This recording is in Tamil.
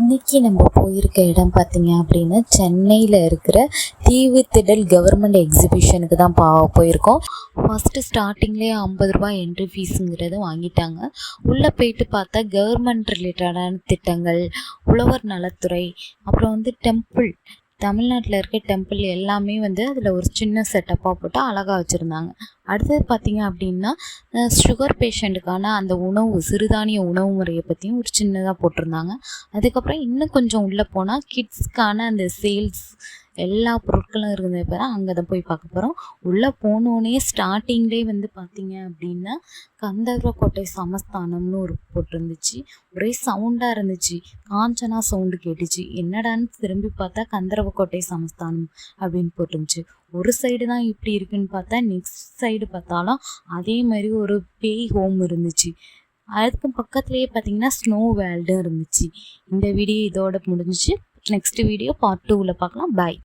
இன்றைக்கி நம்ம போயிருக்க இடம் பார்த்திங்க அப்படின்னா சென்னையில் இருக்கிற தீவுத்திடல் கவர்மெண்ட் எக்ஸிபிஷனுக்கு தான் போயிருக்கோம். ஃபஸ்ட்டு ஸ்டார்டிங்லேயே 50 ரூபாய் என்ட்ரி ஃபீஸுங்கிறத வாங்கிட்டாங்க. உள்ளே போயிட்டு பார்த்தா கவர்மெண்ட் ரிலேட்டடான திட்டங்கள், உழவர் நலத்துறை, அப்புறம் டெம்பிள், தமிழ்நாட்டில் இருக்க டெம்பிள் எல்லாமே அதில் ஒரு சின்ன செட்டப்பாக போட்டு அழகாக வச்சுருந்தாங்க. அடுத்தது பார்த்திங்க அப்படின்னா சுகர் பேஷண்ட்டுக்கான அந்த உணவு, சிறுதானிய உணவு முறையை பற்றியும் ஒரு சின்னதாக போட்டிருந்தாங்க. அதுக்கப்புறம் இன்னும் கொஞ்சம் உள்ளே போனால் கிட்ஸ்க்கான அந்த சேல்ஸ் எல்லா பொருட்களும் இருந்தது. இப்போ தான் அங்கே தான் போய் பார்க்க போகிறோம். உள்ளே போனோடனே ஸ்டார்டிங்லேயே பார்த்திங்க அப்படின்னா கந்தர்வக்கோட்டை சமஸ்தானம்னு ஒரு போட்டிருந்துச்சு. ஒரே சவுண்டாக இருந்துச்சு, காஞ்சனா சவுண்டு கேட்டுச்சு. என்னடான்னு திரும்பி பார்த்தா கந்தர்வக்கோட்டை சமஸ்தானம் அப்படின்னு போட்டுருந்துச்சு. ஒரு சைடு தான் இப்படி இருக்குன்னு பார்த்தா நெக்ஸ்ட் சைடு பார்த்தாலும் அதே மாதிரி ஒரு பேய் ஹோம் இருந்துச்சு. அதுக்கு பக்கத்துலேயே பார்த்தீங்கன்னா ஸ்னோ வேல்டும் இருந்துச்சு. இந்த வீடியோ இதோட முடிஞ்சிச்சு. நெக்ஸ்ட் வீடியோ பார்ட் 2ல் பார்க்கலாம். பாய்.